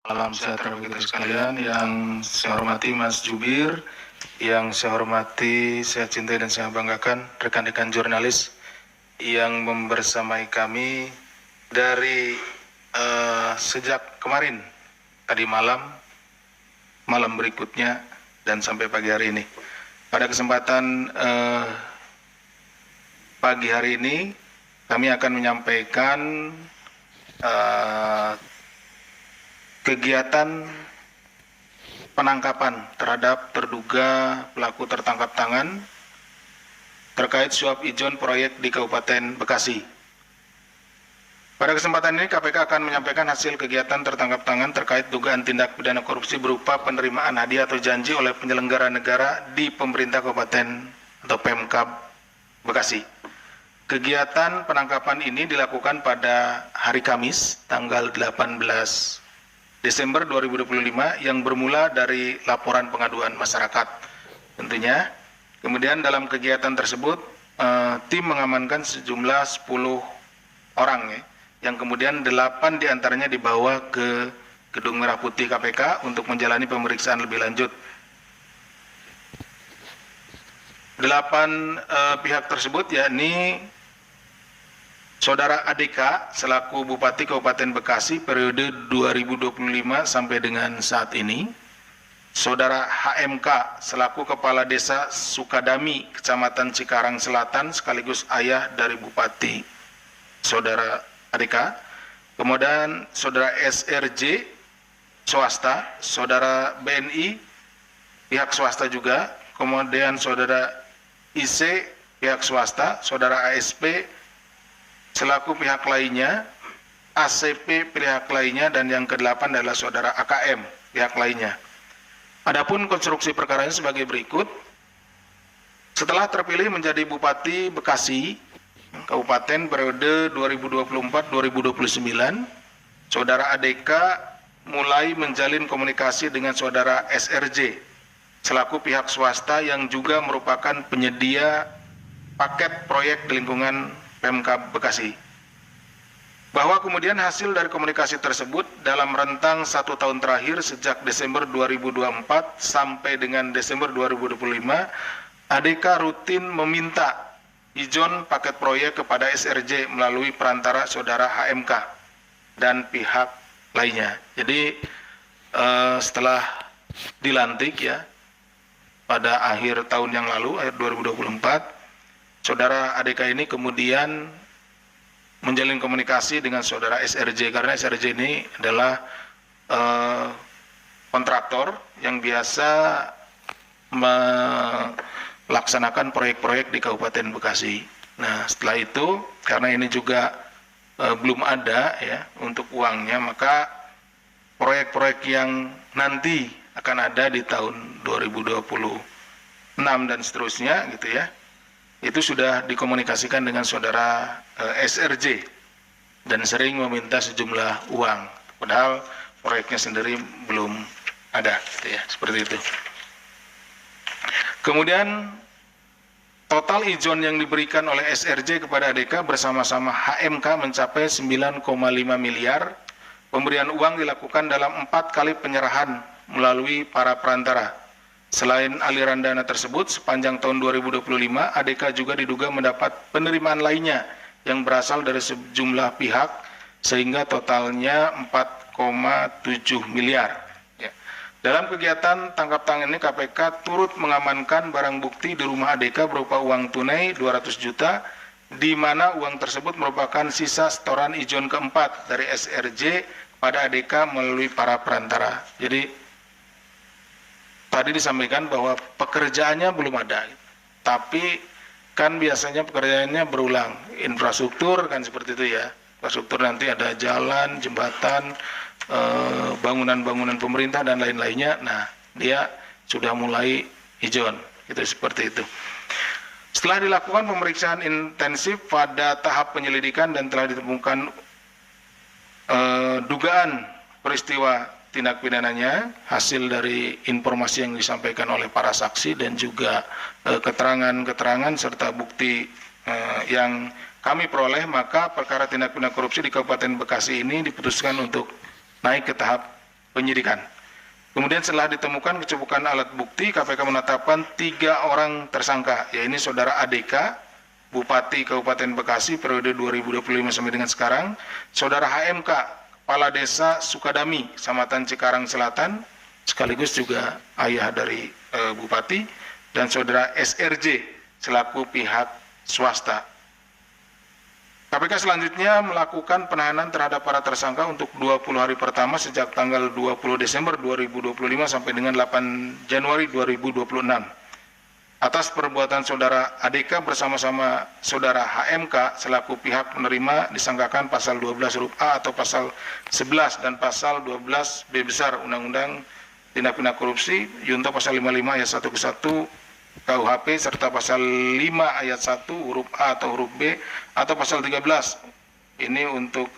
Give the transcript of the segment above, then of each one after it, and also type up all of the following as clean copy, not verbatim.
Salam sejahtera bagi kita sekalian. Yang saya hormati Mas Jubir, yang saya hormati, saya cintai dan saya banggakan rekan-rekan jurnalis yang membersamai kami dari sejak kemarin, tadi malam berikutnya, dan sampai pagi hari ini. Pada kesempatan pagi hari ini, kami akan menyampaikan kegiatan penangkapan terhadap terduga pelaku tertangkap tangan terkait suap ijon proyek di Kabupaten Bekasi. Pada kesempatan ini KPK akan menyampaikan hasil kegiatan tertangkap tangan terkait dugaan tindak pidana korupsi berupa penerimaan hadiah atau janji oleh penyelenggara negara di pemerintah Kabupaten atau Pemkab Bekasi. Kegiatan penangkapan ini dilakukan pada hari Kamis tanggal 18 Desember 2025 yang bermula dari laporan pengaduan masyarakat tentunya. Kemudian dalam kegiatan tersebut tim mengamankan sejumlah 10 orang ya, yang kemudian 8 diantaranya dibawa ke Gedung Merah Putih KPK untuk menjalani pemeriksaan lebih lanjut. 8 pihak tersebut yakni Saudara ADK selaku Bupati Kabupaten Bekasi periode 2025 sampai dengan saat ini, Saudara HMK selaku Kepala Desa Sukadami, Kecamatan Cikarang Selatan sekaligus ayah dari Bupati Saudara ADK, kemudian Saudara SRJ swasta, Saudara BNI pihak swasta juga, kemudian Saudara IC pihak swasta, Saudara ASP selaku pihak lainnya, ACP pihak lainnya, dan yang ke-8 adalah Saudara AKM pihak lainnya. Adapun konstruksi perkaranya sebagai berikut. Setelah terpilih menjadi Bupati Bekasi Kabupaten periode 2024-2029, Saudara ADK mulai menjalin komunikasi dengan Saudara SRJ selaku pihak swasta yang juga merupakan penyedia paket proyek di lingkungan Pemkab Bekasi, bahwa kemudian hasil dari komunikasi tersebut dalam rentang 1 tahun terakhir sejak Desember 2024 sampai dengan Desember 2025, ADK rutin meminta ijon paket proyek kepada SRJ melalui perantara Saudara HMK dan pihak lainnya. Jadi setelah dilantik ya pada akhir tahun yang lalu, akhir 2024, Saudara ADK ini kemudian menjalin komunikasi dengan Saudara SRJ, karena SRJ ini adalah kontraktor yang biasa melaksanakan proyek-proyek di Kabupaten Bekasi. Nah, setelah itu karena ini juga belum ada ya untuk uangnya, maka proyek-proyek yang nanti akan ada di tahun 2026 dan seterusnya gitu ya, itu sudah dikomunikasikan dengan Saudara SRJ dan sering meminta sejumlah uang, padahal proyeknya sendiri belum ada, gitu ya, seperti itu. Kemudian total ijon yang diberikan oleh SRJ kepada ADK bersama-sama HMK mencapai 9,5 miliar. Pemberian uang dilakukan dalam 4 kali penyerahan melalui para perantara. Selain aliran dana tersebut, sepanjang tahun 2025, ADK juga diduga mendapat penerimaan lainnya yang berasal dari sejumlah pihak, sehingga totalnya 4,7 miliar. Ya. Dalam kegiatan tangkap tangan ini, KPK turut mengamankan barang bukti di rumah ADK berupa uang tunai 200 juta, di mana uang tersebut merupakan sisa setoran ijon keempat dari SRJ pada ADK melalui para perantara. Jadi tadi disampaikan bahwa pekerjaannya belum ada, tapi kan biasanya pekerjaannya berulang. Infrastruktur kan seperti itu ya, infrastruktur nanti ada jalan, jembatan, bangunan-bangunan pemerintah dan lain-lainnya. Nah, dia sudah mulai ijon, gitu, seperti itu. Setelah dilakukan pemeriksaan intensif pada tahap penyelidikan dan telah ditemukan dugaan peristiwa tindak pidananya, hasil dari informasi yang disampaikan oleh para saksi dan juga keterangan-keterangan serta bukti yang kami peroleh, maka perkara tindak pidana korupsi di Kabupaten Bekasi ini diputuskan untuk naik ke tahap penyidikan. Kemudian setelah ditemukan kecukupan alat bukti, KPK menetapkan 3 orang tersangka, yaitu Saudara ADK, Bupati Kabupaten Bekasi periode 2025 sampai dengan sekarang, Saudara HMK, Kepala Desa Sukadami, Kecamatan Cikarang Selatan, sekaligus juga ayah dari Bupati, dan Saudara SRJ selaku pihak swasta. KPK selanjutnya melakukan penahanan terhadap para tersangka untuk 20 hari pertama sejak tanggal 20 Desember 2025 sampai dengan 8 Januari 2026. Atas perbuatan Saudara ADK bersama-sama Saudara HMK selaku pihak penerima disangkakan pasal 12 huruf A atau pasal 11 dan pasal 12 B besar Undang-Undang Tindak Pidana Korupsi, Junto pasal 55 ayat 1 ke 1 KUHP serta pasal 5 ayat 1 huruf A atau huruf B atau pasal 13. Ini untuk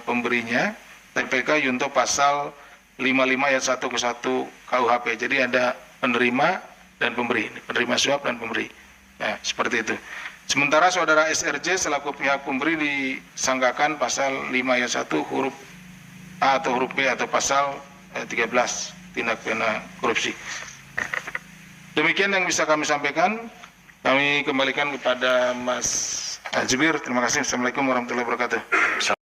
pemberinya. TPK Junto pasal 55 ayat 1 ke 1 KUHP. Jadi ada penerima dan pemberi, penerima suap dan pemberi. Nah, seperti itu. Sementara Saudara SRJ selaku pihak pemberi disangkakan pasal 5 ayat 1 huruf A atau huruf B atau pasal 13 tindak pidana korupsi. Demikian yang bisa kami sampaikan. Kami kembalikan kepada Mas Jubir. Terima kasih. Assalamualaikum warahmatullahi wabarakatuh.